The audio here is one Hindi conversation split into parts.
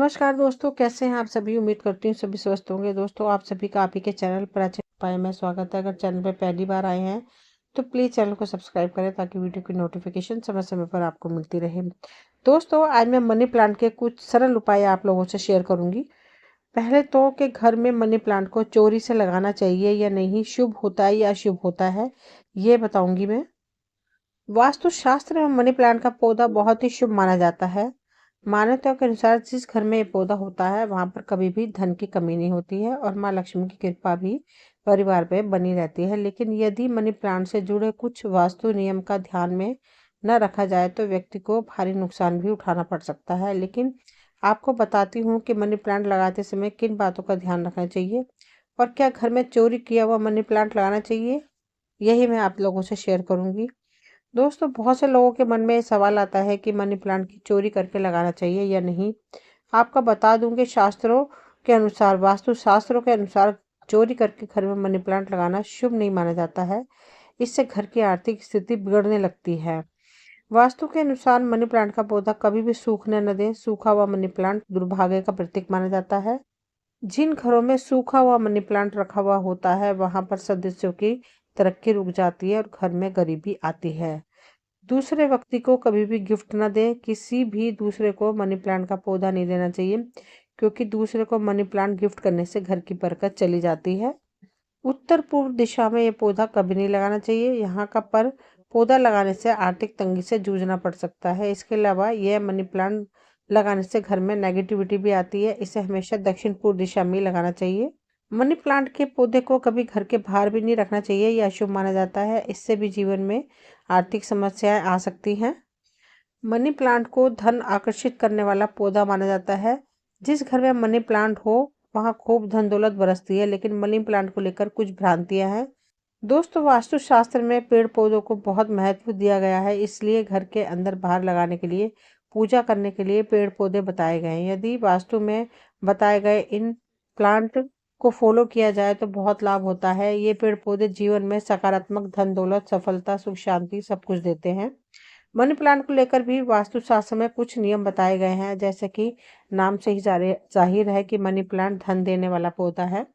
नमस्कार दोस्तों, कैसे हैं आप सभी। उम्मीद करती हूँ सभी स्वस्थ होंगे। दोस्तों, आप सभी का आप ही के चैनल पर अच्छे उपाय में स्वागत है। अगर चैनल पर पहली बार आए हैं तो प्लीज़ चैनल को सब्सक्राइब करें ताकि वीडियो की नोटिफिकेशन समय समय पर आपको मिलती रहे। दोस्तों, आज मैं मनी प्लांट के कुछ सरल उपाय आप लोगों से शेयर करूंगी। पहले तो कि घर में मनी प्लांट को चोरी से लगाना चाहिए या नहीं, शुभ होता है या अशुभ होता है, ये बताऊंगी मैं। वास्तु शास्त्र में मनी प्लांट का पौधा बहुत ही शुभ माना जाता है। मान्यताओं के अनुसार जिस घर में ये पौधा होता है वहां पर कभी भी धन की कमी नहीं होती है और माँ लक्ष्मी की कृपा भी परिवार पे बनी रहती है। लेकिन यदि मनी प्लांट से जुड़े कुछ वास्तु नियम का ध्यान में न रखा जाए तो व्यक्ति को भारी नुकसान भी उठाना पड़ सकता है। लेकिन आपको बताती हूँ कि मनी प्लांट लगाते समय किन बातों का ध्यान रखना चाहिए और क्या घर में चोरी किया हुआ मनी प्लांट लगाना चाहिए, यही मैं आप लोगों से शेयर करूंगी। दोस्तों, बहुत से लोगों के मन में ये सवाल आता है कि मनी प्लांट की चोरी करके लगाना चाहिए या नहीं। आपको बता दूं कि शास्त्रों के अनुसार, वास्तु शास्त्रों के अनुसार चोरी करके घर में मनी प्लांट लगाना शुभ नहीं माना जाता है। इससे घर की आर्थिक स्थिति बिगड़ने लगती है। वास्तु के अनुसार मनी प्लांट का पौधा कभी भी सूखने न दें। सूखा हुआ मनी प्लांट दुर्भाग्य का प्रतीक माना जाता है। जिन घरों में सूखा हुआ मनी प्लांट रखा हुआ होता है वहां पर सदस्यों की तरक्की रुक जाती है और घर में गरीबी आती है। दूसरे व्यक्ति को कभी भी गिफ्ट ना दें। किसी भी दूसरे को मनी प्लांट का पौधा नहीं देना चाहिए, क्योंकि दूसरे को मनी प्लांट गिफ्ट करने से घर की बरकत चली जाती है। उत्तर पूर्व दिशा में ये पौधा कभी नहीं लगाना चाहिए। यहाँ का पर पौधा लगाने से आर्थिक तंगी से जूझना पड़ सकता है। इसके अलावा यह मनी प्लांट लगाने से घर में नेगेटिविटी भी आती है। इसे हमेशा दक्षिण पूर्व दिशा में ही लगाना चाहिए। मनी प्लांट के पौधे को कभी घर के बाहर भी नहीं रखना चाहिए, यह अशुभ माना जाता है। इससे भी जीवन में आर्थिक समस्याएं आ सकती हैं। मनी प्लांट को धन आकर्षित करने वाला पौधा माना जाता है। जिस घर में मनी प्लांट हो वहां खूब धन दौलत बरसती है। लेकिन मनी प्लांट को लेकर कुछ भ्रांतियां हैं। दोस्तों, वास्तु शास्त्र में पेड़ पौधों को बहुत महत्व दिया गया है। इसलिए घर के अंदर बाहर लगाने के लिए, पूजा करने के लिए पेड़ पौधे बताए गए हैं। यदि वास्तु में बताए गए इन प्लांट को फॉलो किया जाए तो बहुत लाभ होता है। ये पेड़ पौधे जीवन में सकारात्मक धन दौलत, सफलता, सुख शांति सब कुछ देते हैं। मनी प्लांट को लेकर भी वास्तु शास्त्र में कुछ नियम बताए गए हैं, जैसे कि नाम से ही जाहिर है कि मनी प्लांट धन देने वाला पौधा है।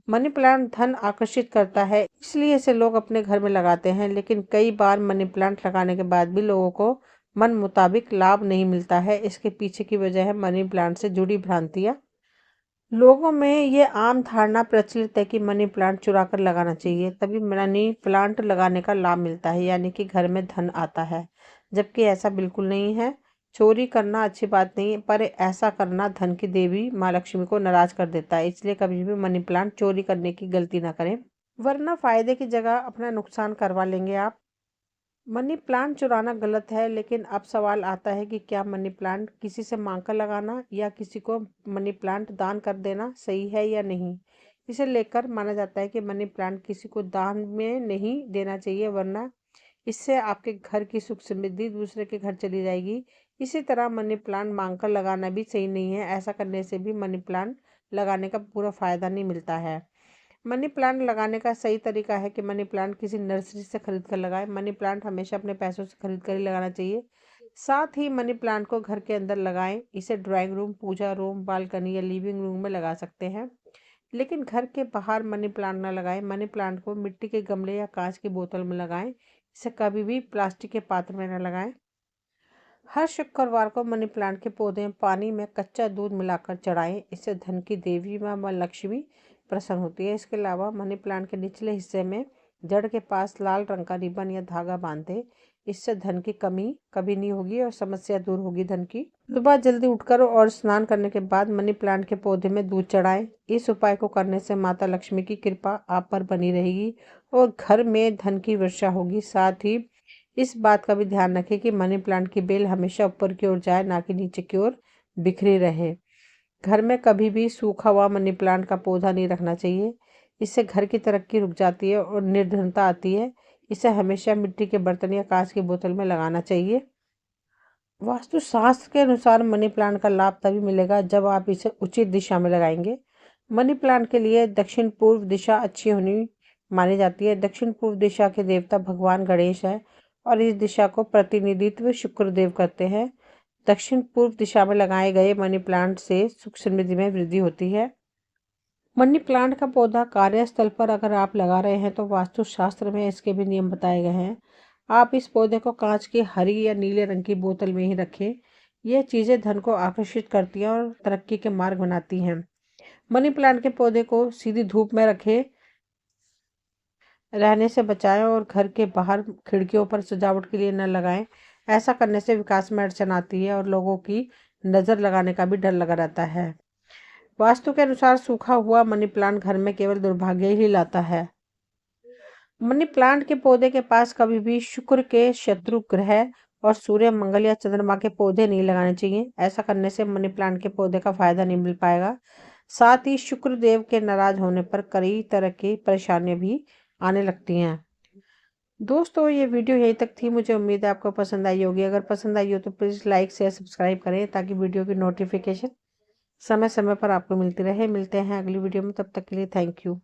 मनी प्लांट धन आकर्षित करता है, इसलिए इसे लोग अपने घर में लगाते हैं। लेकिन कई बार मनी प्लांट लगाने के बाद भी लोगों को मन मुताबिक लाभ नहीं मिलता है। इसके पीछे की वजह है मनी प्लांट से जुड़ी भ्रांतियां। लोगों में ये आम धारणा प्रचलित है कि मनी प्लांट चुरा कर लगाना चाहिए, तभी मनी प्लांट लगाने का लाभ मिलता है, यानी कि घर में धन आता है। जबकि ऐसा बिल्कुल नहीं है। चोरी करना अच्छी बात नहीं है, पर ऐसा करना धन की देवी माँ लक्ष्मी को नाराज कर देता है। इसलिए कभी भी मनी प्लांट चोरी करने की गलती ना करें, वरना फायदे की जगह अपना नुकसान करवा लेंगे आप। मनी प्लांट चुराना गलत है, लेकिन अब सवाल आता है कि क्या मनी प्लांट किसी से मांग कर लगाना या किसी को मनी प्लांट दान कर देना सही है या नहीं। इसे लेकर माना जाता है कि मनी प्लांट किसी को दान में नहीं देना चाहिए, वरना इससे आपके घर की सुख समृद्धि दूसरे के घर चली जाएगी। इसी तरह मनी प्लांट मांग कर लगाना भी सही नहीं है। ऐसा करने से भी मनी प्लांट लगाने का पूरा फायदा नहीं मिलता है। मनी प्लांट लगाने का सही तरीका है कि मनी प्लांट किसी नर्सरी से खरीद कर लगाएं। मनी प्लांट हमेशा अपने पैसों से खरीद कर ही लगाना चाहिए। साथ ही मनी प्लांट को घर के अंदर लगाएं। इसे ड्राइंग रूम, पूजा रूम, बालकनी या लिविंग रूम में लगा सकते हैं। लेकिन घर के बाहर मनी प्लांट न लगाएं। मनी प्लांट को मिट्टी के गमले या कांच की बोतल में लगाएं। इसे कभी भी प्लास्टिक के पात्र में न लगाएं। हर शुक्रवार को मनी प्लांट के पौधे में पानी में कच्चा दूध मिलाकर चढ़ाएं। इससे धन की देवी माँ लक्ष्मी प्रसन्न होती है। इसके अलावा मनी प्लांट के निचले हिस्से में जड़ के पास लाल रंग का रिबन या धागा बांधे। इससे धन की कमी कभी नहीं होगी और समस्या दूर होगी धन की। सुबह जल्दी उठकर और स्नान करने के बाद मनी प्लांट के पौधे में दूध चढ़ाएं। इस उपाय को करने से माता लक्ष्मी की कृपा आप पर बनी रहेगी और घर में धन की वर्षा होगी। साथ ही इस बात का भी ध्यान रखें कि मनी प्लांट की बेल हमेशा ऊपर की ओर जाए, ना कि नीचे की ओर बिखरी रहे। घर में कभी भी सूखा हुआ मनी प्लांट का पौधा नहीं रखना चाहिए। इससे घर की तरक्की रुक जाती है और निर्धनता आती है। इसे हमेशा मिट्टी के बर्तन या कांच की बोतल में लगाना चाहिए। वास्तु शास्त्र के अनुसार मनी प्लांट का लाभ तभी मिलेगा जब आप इसे उचित दिशा में लगाएंगे। मनी प्लांट के लिए दक्षिण पूर्व दिशा अच्छी होनी मानी जाती है। दक्षिण पूर्व दिशा के देवता भगवान गणेश है और इस दिशा को प्रतिनिधित्व शुक्र देव करते हैं। दक्षिण पूर्व दिशा में लगाए गए मनी प्लांट से सुख समृद्धि में वृद्धि होती है। मनी प्लांट का पौधा कार्यस्थल पर अगर आप लगा रहे हैं तो वास्तुशास्त्र में इसके भी नियम बताए गए हैं। आप इस पौधे को कांच की हरी या नीले रंग की बोतल में ही रखें। यह चीज़ें धन को आकर्षित करती हैं और तरक्की के मार्ग बनाती हैं। मनी प्लांट के पौधे को सीधी धूप में रखें, रहने से बचाएं और घर के बाहर खिड़कियों पर सजावट के लिए न लगाएं। ऐसा करने से विकास में अड़चन आती है और लोगों की नज़र लगाने का भी डर लगा रहता है। वास्तु के अनुसार सूखा हुआ मनी प्लांट घर में केवल दुर्भाग्य ही लाता है। मनी प्लांट के पौधे के पास कभी भी शुक्र के शत्रु ग्रह और सूर्य, मंगल या चंद्रमा के पौधे नहीं लगाने चाहिए। ऐसा करने से मनी प्लांट के पौधे का फायदा नहीं मिल पाएगा। साथ ही शुक्र देव के नाराज होने पर कई तरह की परेशानियां भी आने लगती हैं। दोस्तों, ये वीडियो यहीं तक थी। मुझे उम्मीद है आपको पसंद आई होगी। अगर पसंद आई हो तो प्लीज़ लाइक शेयर सब्सक्राइब करें ताकि वीडियो की नोटिफिकेशन समय समय पर आपको मिलती रहे। मिलते हैं अगली वीडियो में, तब तक के लिए थैंक यू।